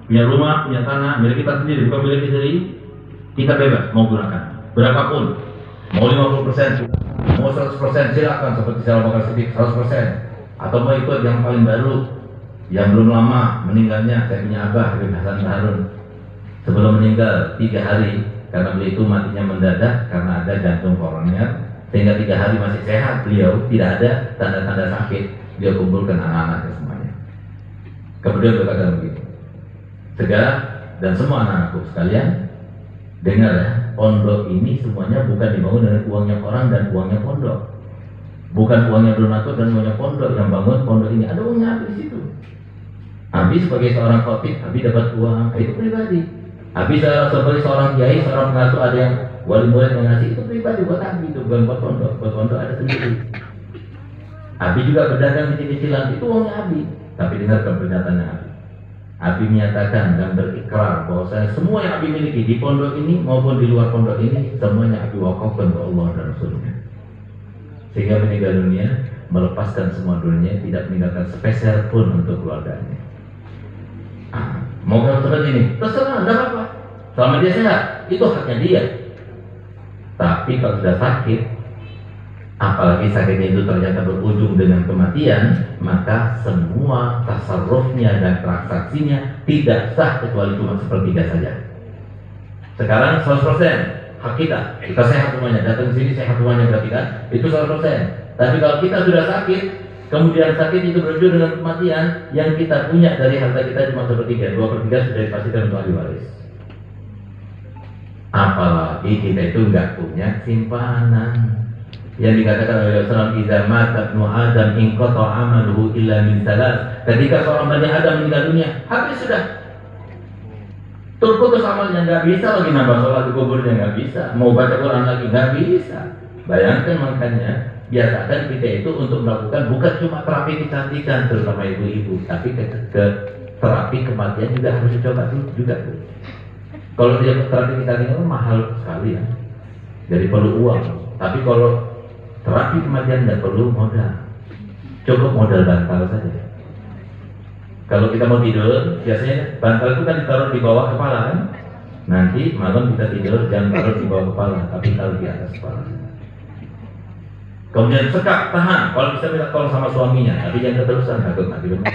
punya rumah, punya tanah, milik kita sendiri, bukan milik istri, kita bebas mau gunakan berapapun, mau 50%, mau 100%, silakan seperti saya bakal sedikit 100%, atau mau ikut yang paling baru, yang belum lama meninggalnya. Saya punya abah Habib Hasan Harun, sebelum meninggal 3 hari, karena beliau itu matinya mendadak karena ada jantung koroner, sehingga 3 hari masih sehat beliau, tidak ada tanda-tanda sakit. Dia kumpulkan anak-anaknya semuanya. Kemudian berkata begitu, segala dan semua anak-anakku sekalian, dengar ya, pondok ini semuanya bukan dibangun dengan uangnya orang dan uangnya pondok, bukan uangnya donatur dan uangnya pondok yang bangun pondok ini. Ada uangnya Abi di situ. Abi sebagai seorang khotib, Abi dapat uang, itu pribadi. Abi sebagai seorang kiai, seorang pengasuh, ada yang wali murid yang ngasih, itu pribadi buat Abi, itu bukan buat pondok. Buat pondok ada sendiri. Abi juga berdagang kecil-kecilan, itu uangnya Abi. Tapi dengarkan pernyataannya Abi. Abi menyatakan dan berikrar bahwa semua yang Abi miliki di pondok ini maupun di luar pondok ini, semuanya Abi wakafkan ke Allah dan Rasulnya. Sehingga meninggal dunia, melepaskan semua dunia, tidak meninggalkan sepeser pun untuk keluarganya. Mau kalau seperti ini, terserah, tidak apa-apa. Selama dia sehat, itu haknya dia. Tapi kalau sudah sakit, apalagi sakitnya itu ternyata berujung dengan kematian, maka semua tasarrufnya dan transaksinya tidak sah kecuali cuma sepertiga saja. Sekarang 100% hak kita sehat semuanya, datang ke sini sehat semuanya, berarti kan itu 100%. Tapi kalau kita sudah sakit, kemudian sakit itu berujung dengan kematian, yang kita punya dari harta kita cuma sepertiga, 2/3 sudah dipastikan untuk ahli waris. Apalagi kita itu nggak punya simpanan. Yang dikatakan oleh Rasulullah, "Idza mata ibnu Adam inqata 'amaluhu illa min salas." Ketika seorang Bani Adam meninggal dunia, habis sudah. Terputus amalnya, nggak bisa lagi nambah sholat di kuburnya, nggak bisa. Mau baca Quran lagi nggak bisa. Bayangkan, makanya biasakan kita itu untuk melakukan bukan cuma terapi kecantikan, terutama ibu-ibu, tapi ke terapi kematian juga harus dicoba dulu juga. Kalau tidak terapi kecantikan itu mahal sekali ya, jadi perlu uang. Tapi kalau terapi kematian tidak perlu modal, cukup modal bantal saja. Kalau kita mau tidur, biasanya bantal itu kan ditaruh di bawah kepala kan. Nanti malam kita tidur jangan taruh di bawah kepala, tapi taruh di atas kepala. Kemudian sekap, tahan. Kalau bisa minta tolong sama suaminya, tapi jangan keterusan, takut mati benar.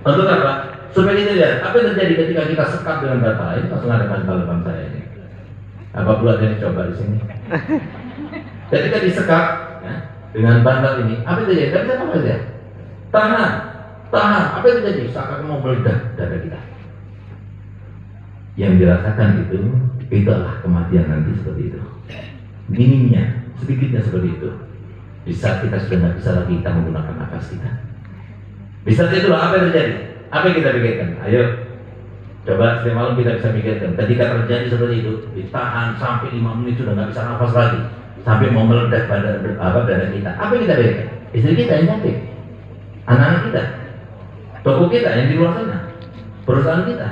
Untuk apa? Supaya kita lihat apa yang terjadi ketika kita sekap dengan bantal. Ini langsung ada bantal depan saya ini. Apa pula ada yang coba di sini? Ketika disekap ya, dengan bantal ini, apa yang terjadi? Tidak bisa apa saja. Tahan. Apa yang terjadi? Seakan mau meledak dada kita. Yang dirasakan itu adalah kematian nanti seperti itu. Minimnya, sedikitnya seperti itu. Di saat kita sudah tidak bisa lagi kita menggunakan nafas kita. Di saat itu apa yang terjadi? Apa yang kita pikirkan? Ayo, coba setiap malam kita bisa pikirkan. Ketika terjadi seperti itu, ditahan sampai 5 menit sudah nggak bisa nafas lagi, sampai mau meledak pada dada kita. Apa yang kita pikirkan? Istri kita yang sakit, anak-anak kita, toko kita yang di luar sana, perusahaan kita,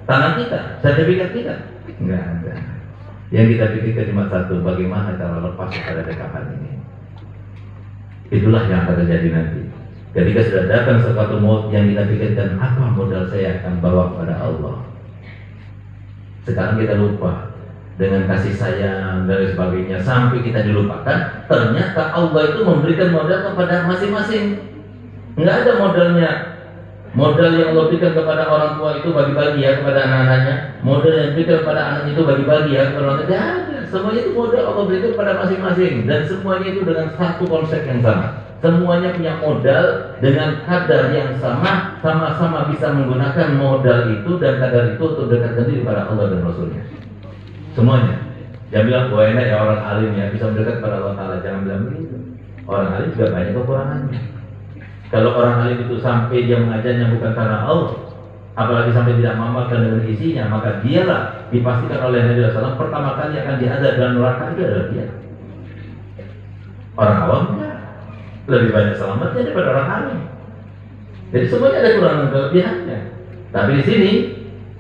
tanah kita, sertifikat kita, nggak ada. Yang kita pikirkan cuma satu, bagaimana cara lepas pada dekapan ini. Itulah yang akan terjadi nanti. Ketika sudah datang suatu maut, yang kita pikirkan, apa modal saya akan bawa kepada Allah. Sekarang kita lupa dengan kasih sayang dan sebagainya, sampai kita dilupakan. Ternyata Allah itu memberikan modal kepada masing-masing. Nggak ada modalnya. Modal yang Allah berikan kepada orang tua itu bagi-bagi ya kepada anak-anaknya. Modal yang diberikan kepada anak itu bagi-bagi ya kepada orang tua. Ada. Semuanya itu modal Allah berikan kepada masing-masing. Dan semuanya itu dengan satu konsep yang sama. Semuanya punya modal dengan kadar yang sama. Sama-sama bisa menggunakan modal itu dan kadar itu untuk dekatkan diri kepada Allah dan Rasulnya. Semuanya. Jangan bilang, wah enak ya orang alim ya bisa mendekat kepada Allah Ta'ala. Jangan bilang begitu. Orang alim juga banyak kekurangannya. Kalau orang alim itu sampai dia mengajarnya bukan karena Allah, apalagi sampai tidak mengamalkan dengan isinya, maka dialah dipastikan oleh Nabi SAW pertama kali akan diazab dalam neraka itu adalah dia. Orang awam lebih banyak selamatnya daripada orang alim. Jadi semuanya ada kekurangan kelebihannya. Tapi di sini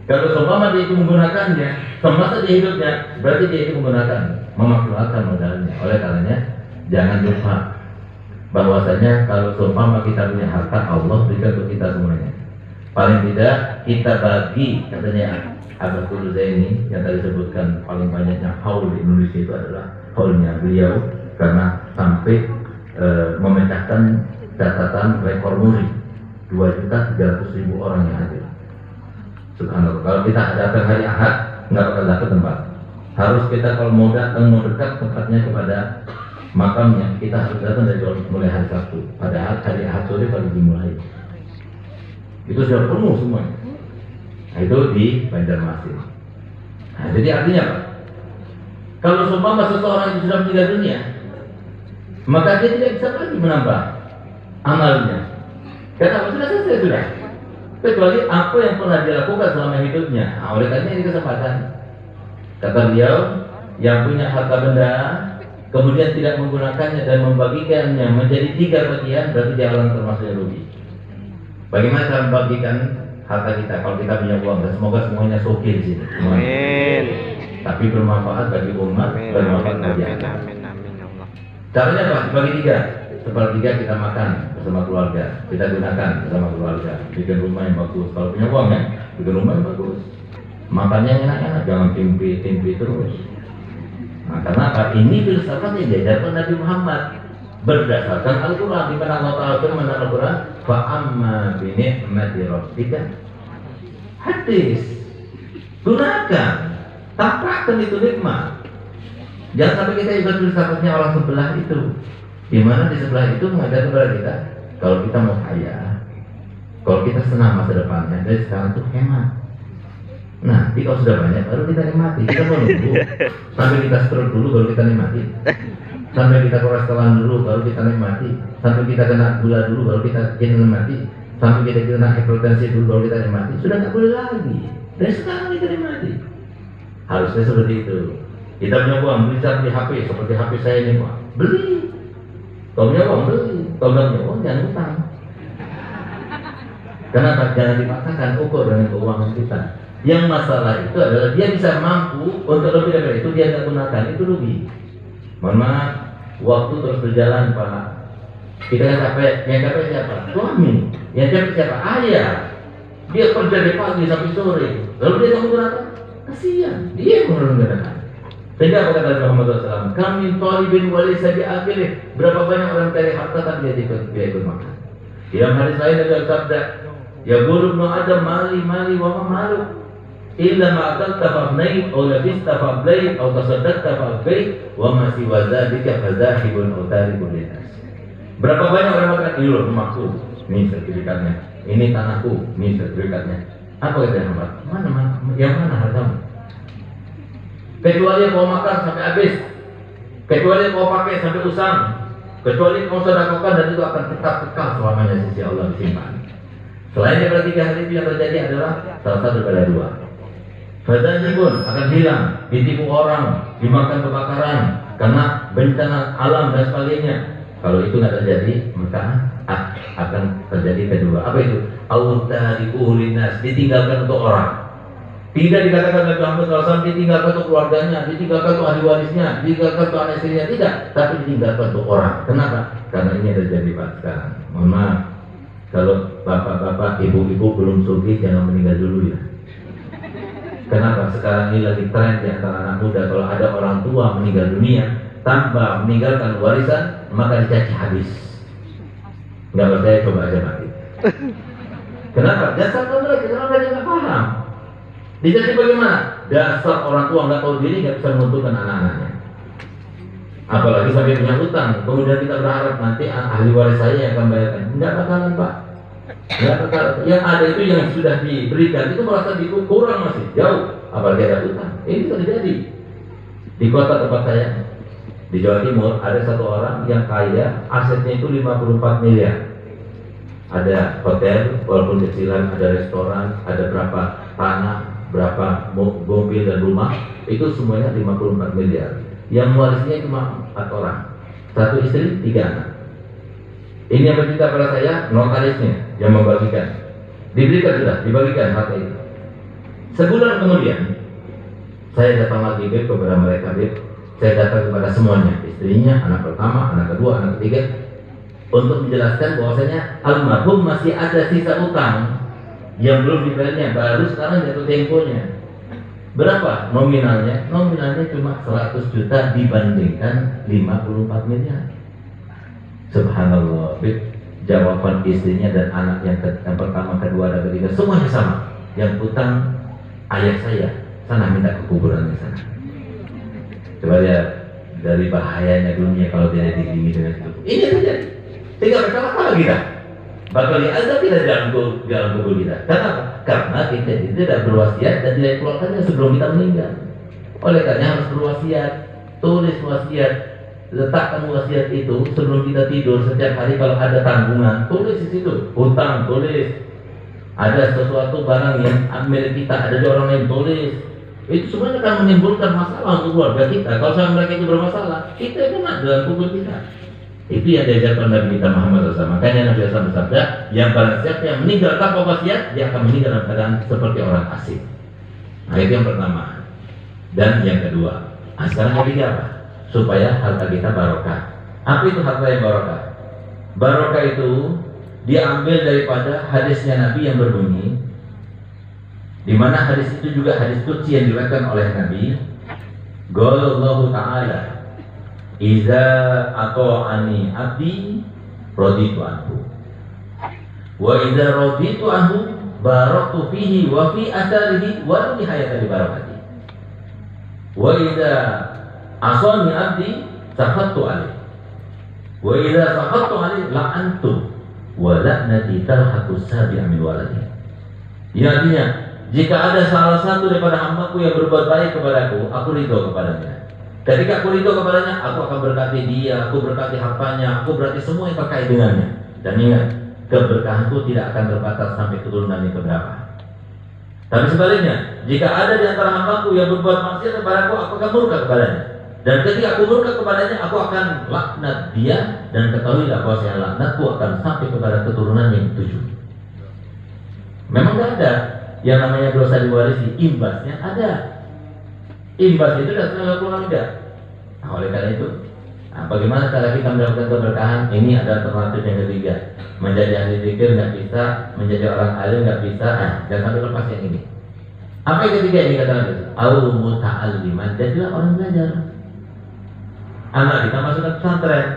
kalau seumpama dia itu menggunakannya semasa dia hidupnya, berarti dia itu menggunakan memaksimalkan modalnya. Oleh karenanya jangan lupa bahwasanya kalau seumpama kita punya harta, Allah berikan untuk kita semuanya. Paling tidak kita bagi, katanya Abdul Zaini yang tadi sebutkan, paling banyaknya haul di Indonesia itu adalah haulnya beliau, karena sampai memecahkan catatan rekor muri 2.300.000 orang yang hadir. Subhanallah. Kalau kita datang hari Ahad nggak bakal dapat tempat. Harus kita kalau mau datang mau dekat tempatnya kepada makamnya, kita harus datang dari mulai hari Sabtu. Padahal hari Ahad sore baru dimulai. Itu sudah penuh semuanya. Nah, itu di Banjarmasin. Nah, jadi artinya apa? Kalau seumpama seseorang itu sudah meninggal dunia, maka dia tidak bisa lagi menambah amalnya. Karena sudah selesai sudah. Kecuali apa yang pernah dia lakukan selama hidupnya. Nah, oleh karena ini kesempatan. Kata beliau, yang punya harta benda kemudian tidak menggunakannya dan membagikannya menjadi 3 bagian, berarti dia orang termasuk yang rugi. Bagaimana cara membagikan harta kita kalau kita punya uang? Dan semoga semuanya sokir di sini. Amin. Tapi bermanfaat bagi umat, bermanfaat bagi kita. Caranya apa? Dibagi 3. Sepertiga kita makan bersama keluarga, kita gunakan bersama keluarga. Bikin rumah yang bagus. Kalau punya uang ya, bikin rumah yang bagus. Makannya yang enak-enak, jangan timpi terus. Nah, karena apa? Ini filsafat yang diajarkan Nabi Muhammad berdasarkan Al-Quran. Di mana Allah Ta'ala firman dalam Al-Quran, fa'amma bini'mati rabbika hadis. Gunakan, tampakkan itu nikmat. Jangan sampai kita ikut filsafatnya orang sebelah itu, di mana di sebelah itu mengajar kepada kita, kalau kita mau kaya, kalau kita senang masa depannya, dari sekarang tuh hemat. Nah, kalau sudah banyak baru kita nikmati. Kita mau nunggu sampai kita stroke dulu baru kita nikmati, sampai kita kolesterolan dulu baru kita nikmati, sampai kita kena gula dulu baru kita nikmati, sampai kita kena hipertensi dulu baru kita nikmati. Sudah nggak boleh lagi. Dari sekarang kita nikmati. Harusnya seperti itu. Kita punya uang, bisa beli HP seperti HP saya ini, Pak. Beli. Kalau punya uang beli. Kalau nggak punya uang jangan utang. Kenapa? Jangan dipaksakan, ukur dengan keuangan kita. Yang masalah itu adalah dia bisa mampu untuk lebih dari itu, dia tidak gunakan, itu rugi. Mohon maaf, waktu terus berjalan, Pak. Kita yang capek siapa? Suami. Yang capek siapa? Ayah. Dia kerja dari pagi sampai sore, lalu dia tidak menggunakan, kasihan. Dia yang menggunakan. Sehingga apa kata Muhammad SAW? Kami talibin walaysa bi'akilih. Berapa banyak orang cari harta tapi dia ikut makan. Dalam hadis lain ada sabda, ya guru ibnu Adam mali wa ma malu illa ma akalta fa'abnait aw labista fa'ablayt aw tasaddaqta fa'abbayt wa ma siwa dzalika fadzahibun aw tarikun linnas. Berapa banyak orang mengatakan, ini loh rumahku, ini sertifikatnya, ini tanahku, ini sertifikatnya. Apa kata Muhammad? Yang mana hartamu? Kecuali kau makan sampai habis, kecuali kau pakai sampai usang, kecuali kau sedekahkan, dan itu akan tetap kekal selamanya di sisi Allah disimpan. Selain daripada 3 hal itu yang terjadi adalah salah satu daripada 2. Fadzahibun pun akan hilang, ditipu orang, dimakan kebakaran karena bencana alam dan sebagainya. Kalau itu nggak terjadi, maka akan terjadi kedua. Apa itu? Autariquhu linnas, ditinggalkan untuk orang. Tidak dikatakan Nabi Muhammad SAW ditinggalkan untuk keluarganya, ditinggalkan untuk ahli warisnya, ditinggalkan untuk anak istrinya, tidak. Tapi ditinggalkan untuk orang. Kenapa? Karena ini terjadi Pak sekarang. Mohon maaf, kalau bapak-bapak, ibu-ibu belum sugih jangan meninggal dulu ya. Kenapa? Sekarang ini lagi tren di antara anak muda, kalau ada orang tua meninggal dunia tanpa meninggalkan warisan, maka dicaci habis. Nggak percaya, coba aja mati. Kenapa? Dasar mereka, karena mereka nggak paham. Dicaci bagaimana? Dasar orang tua nggak tahu diri, nggak bisa menguntungkan anak-anaknya. Apalagi sampai punya utang, kemudian kita berharap nanti ahli waris saya yang akan bayarkan. Nggak bakalan, Pak. Nggak bakalan. Yang ada itu yang sudah diberikan itu merasa kurang, masih jauh. Apalagi ada utang. Ini bisa terjadi. Di kota tempat saya, di Jawa Timur, ada satu orang yang kaya, asetnya itu 54 miliar. Ada hotel, walaupun kecilan, ada restoran, ada berapa tanah, berapa mobil dan rumah, itu semuanya 54 miliar. Yang warisnya cuma 4 orang, 1 istri, 3 anak. Ini yang bercerita pada saya, notarisnya yang membagikan. Diberikan sudah, dibagikan harta itu. Sebulan kemudian, saya datang lagi kepada mereka, saya datang kepada semuanya, istrinya, anak pertama, anak kedua, anak ketiga, untuk menjelaskan bahwasanya almarhum masih ada sisa utang yang belum dibayarnya, baru sekarang jatuh temponya. Berapa nominalnya? Nominalnya cuma 100 juta dibandingkan 54 miliar. Subhanallah. Jawaban istrinya dan anak yang pertama, kedua, dan ketiga semuanya sama. Yang utang ayah saya, sana minta ke kuburannya sana. Coba lihat dari bahayanya dunia kalau tidak diiringi dengan itu. Ini terjadi. Tinggal berkala-kala kita. Bakal diazab kita dalam kubur kita. Kenapa? Karena kita tidak berwasiat dan tidak keluarkannya sebelum kita meninggal. Oleh karena harus berwasiat, tulis wasiat, letakkan wasiat itu sebelum kita tidur. Setiap hari kalau ada tanggungan, tulis di situ. Hutang, tulis. Ada sesuatu barang yang milik kita, ada di orang lain, tulis. Itu semuanya akan menimbulkan masalah untuk keluarga kita. Kalau sama mereka itu bermasalah, kita kena dalam kubur kita. Itu yang diajarkan Nabi kita Muhammad SAW. Makanya Nabi SAW bersabda, yang barang siapa yang meninggal tanpa wasiat, dia akan meninggal dalam keadaan seperti orang asing. Nah, itu yang pertama. Dan yang kedua, sekarang yang ketiga apa? Supaya harta kita barokah. Apa itu harta yang barokah? Barokah itu diambil daripada hadisnya Nabi yang berbunyi, di mana hadis itu juga hadis qudsi yang diriwayatkan oleh Nabi. Qalallahu ta'ala, iza ata'ani abdi raditu anhu wa iza raditu anhu baraktu fihi wa fi atharihi wa li hayati barakati wa iza asani abdi sakhattu alaihi wa iza sakhattu alaihi la'antu wa la'nati talhaqu sabi'a min waladi. Ya, artinya jika ada salah satu daripada hambaku yang berbuat baik kepadaku, aku ridho kepadanya. Ketika aku ridho kepadanya, aku akan berkati dia, aku berkati hartanya, aku berkati semua yang terkait dengannya. Dan ingat, keberkahanku tidak akan terbatas sampai keturunan yang keberapa. Tapi sebaliknya, jika ada di antara hambaku yang berbuat maksiat kepadaku, aku akan murka kepadanya. Dan ketika aku murka kepadanya, aku akan laknat dia. Dan ketahuilah bahwa saya laknatku akan sampai kepada keturunan yang ketujuh. Memang tidak ada yang namanya dosa diwarisi, imbasnya ada. Imbas itu datang dari Al-Quran enggak? Nah, oleh karena itu, bagaimana cara kita mendapatkan keberkahan? Ini ada alternatif yang ketiga. Menjadi ahli zikir nggak bisa, menjadi orang alim nggak bisa. Jangan sampai lepas yang ini. Apa yang ketiga ini kata Nabi? Au muta'alliman, jadilah orang belajar. Anak kita masuk ke pesantren.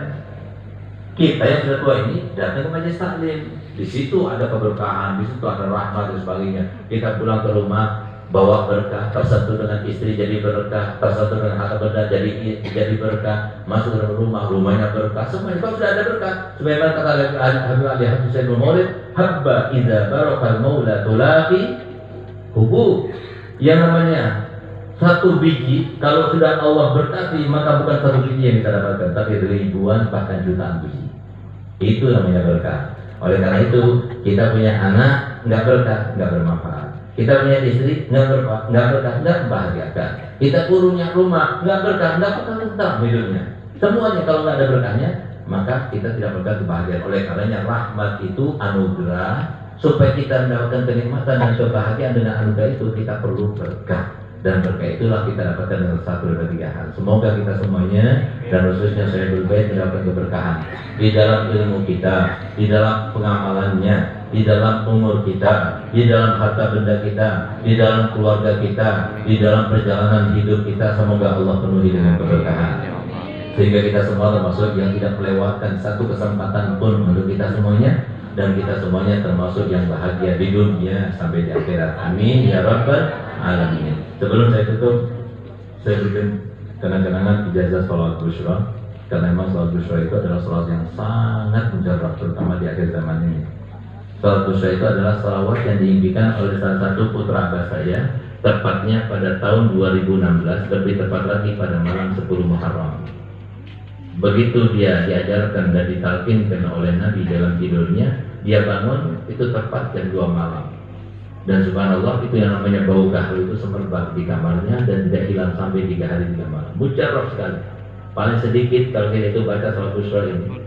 Kita yang sudah tua ini datang ke majelis taklim. Di situ ada keberkahan, di situ ada rahmat dan sebagainya. Kita pulang ke rumah, bawa berkah, tersatu dengan istri jadi berkah, tersatu dengan harta benda jadi berkah, masuk ke rumah, rumahnya berkah, semuanya kalau sudah ada berkah. Sebagaimana kata Habib Ali Husain bin Maulid, habba idza barakal maula tulafi hubu. Yang namanya satu biji, kalau sudah Allah berkati, maka bukan satu biji yang kita dapatkan, tapi ribuan bahkan jutaan biji. Itu namanya berkah. Oleh karena itu, kita punya anak nggak berkah, nggak bermanfaat. Kita punya istri nggak berkah, nggak membahagiakan. Kita punya rumah nggak berkah, nggak akan tetap hidupnya. Semuanya kalau nggak ada berkahnya, maka kita tidak berkah kebahagiaan. Oleh karenanya rahmat itu anugerah. Supaya kita mendapatkan kenikmatan dan kebahagiaan dengan anugerah itu, kita perlu berkah. Dan berkah itulah kita dapatkan dengan satu dan tiga hal. Semoga kita semuanya dan khususnya saya berbait mendapatkan keberkahan di dalam ilmu kita, di dalam pengamalannya, di dalam umur kita, di dalam harta benda kita, di dalam keluarga kita, di dalam perjalanan hidup kita. Semoga Allah penuhi dengan keberkahan, sehingga kita semua termasuk yang tidak melewatkan satu kesempatan pun untuk kita semuanya, dan kita semuanya termasuk yang bahagia di dunia sampai di akhirat. Amin ya rabbal alamin. Sebelum saya tutup, saya bikin kenang-kenangan ijazah sholat busyra, karena memang sholat busyra itu adalah sholat yang sangat mujarab, terutama di akhir zaman ini. Sholat busyra itu adalah sholawat yang diimpikan oleh salah satu putra abah saya, tepatnya pada tahun 2016, lebih tepat lagi pada malam 10 Muharram. Begitu dia diajarkan dan ditalkinkan oleh Nabi dalam tidurnya, dia bangun itu tepat jam 2 malam. Dan subhanallah, itu yang namanya bau kahul itu semerbak di kamarnya dan tidak hilang sampai 3 hari 3 malam. Mujarab sekali. Paling sedikit kalau kita itu baca sholat busyra ini,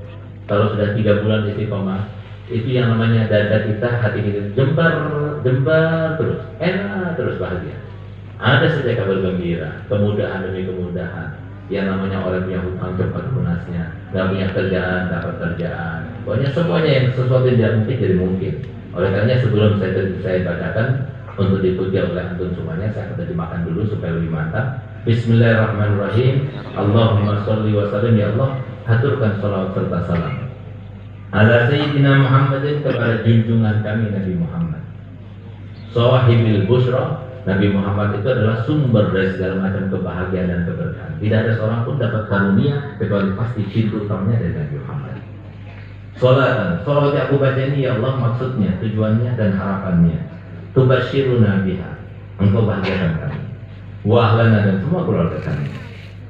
kalau sudah 3 bulan istiqomah, itu yang namanya dada kita, hati kita jembar terus, enak terus, bahagia. Ada saja kabar gembira, kemudahan demi kemudahan. Yang namanya orang punya hutang cepat lunasnya, nggak punya kerjaan dapat kerjaan. Pokoknya semuanya yang sesuatu yang tidak mungkin jadi mungkin. Oleh karena sebelum saya bacakan untuk diikuti oleh antum semuanya, saya akan terjemahkan dulu supaya lebih mantap. Bismillahirrahmanirrahim. Allahumma sholli wa sallim, ya Allah, haturkan salawat serta salam ala Sayyidina Muhammadin, kepada junjungan kami Nabi Muhammad. Sahibil Bushra, Nabi Muhammad itu adalah sumber dari segala macam kebahagiaan dan keberkahan. Tidak ada seorang pun dapat karunia kecuali pasti pintu utamanya dari Nabi Muhammad. Salatan, salawat yang aku baca ini ya Allah, maksudnya, tujuannya dan harapannya, tubasyiruna biha, engkau bahagiakan kami, wa ahlana, dan semua keluarga kami,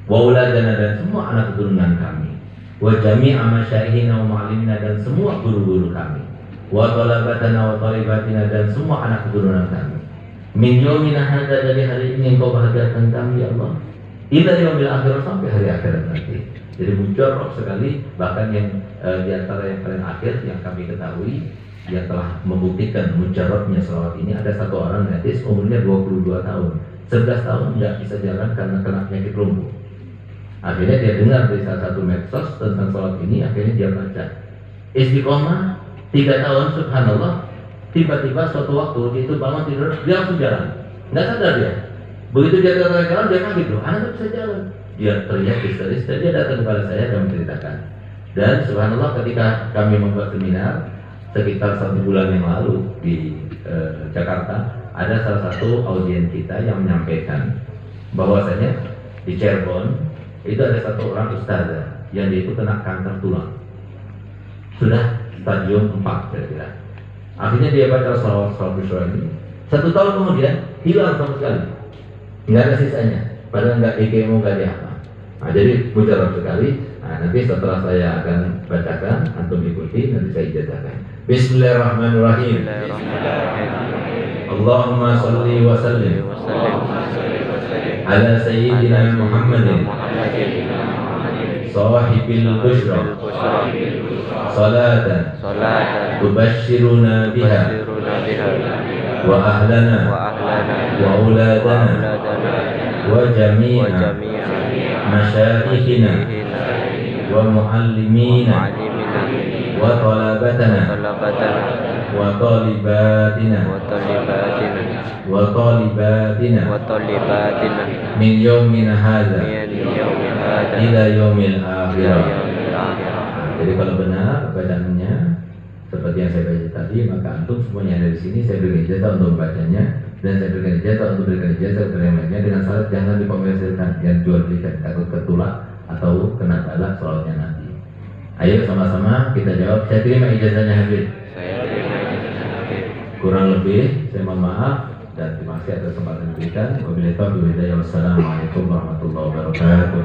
wa uladana, dan semua anak keturunan kami, wa jami'a masyaihina wa ma'alimina, dan semua guru-guru kami, wa talabatana wa talibatina, dan semua anak keturunan kami, min yaumina hadza, dari hari ini engkau bahagiakan kami ya Allah, ila yaumil akhir, sampai hari akhirat nanti. Jadi mujarab sekali, bahkan yang di antara yang paling akhir yang kami ketahui yang telah membuktikan mujarabnya selawat ini, ada satu orang gadis umurnya 22 tahun, 11 tahun tidak bisa jalan karena kena penyakit lumpuh. Akhirnya dia dengar dari salah satu medsos tentang selawat ini, akhirnya dia baca. Istiqomah 3 tahun, subhanallah, tiba-tiba suatu waktu dia itu bangun tidur, dia langsung jalan, nggak sadar dia. Begitu dia jalan, dia kaget, loh, anak nggak bisa jalan. Dia teriak histeris, dan dia datang kepada saya dan menceritakan. Dan subhanallah, ketika kami membuat seminar sekitar 1 bulan yang lalu di Jakarta, ada salah satu audien kita yang menyampaikan bahwasanya di Cirebon itu ada satu orang ustazah yang dia itu kena kanker tulang, sudah stadium 4 kira-kira. Akhirnya dia baca salawat ini, 1 tahun kemudian hilang sama sekali, nggak ada sisanya, padahal nggak di kemo, nggak di apa. Nah, jadi mujarab sekali. Nah, nanti setelah saya akan bacakan, antum ikuti, nanti saya ijazahkan. Bismillahirrahmanirrahim. Allahumma sholli wa sallim ala Sayyidina Muhammadin sahibil bushra salatan tubasyiruna biha wa ahlana wa uladana wa jami'a masyayikhina wa muallimina wa talabatana wa talibatina min yaumina hadza ila yaumil akhirah. Jadi kalau benar bacaannya seperti yang saya baca tadi, maka antum semuanya ada di sini, saya berikan ijazah untuk membacanya, dan saya berikan ijazah untuk berikan ijazah kepada yang lainnya, dengan syarat jangan dikomersilkan, yang jual belikan, takut ketulak atau kena balak salawatnya nanti. Ayo sama-sama kita jawab. Saya terima ijazahnya Habib. Kurang lebih saya mohon maaf dan terima kasih atas kesempatan yang diberikan. Wabillahi taufiq wal hidayah. Wassalamualaikum warahmatullahi wabarakatuh.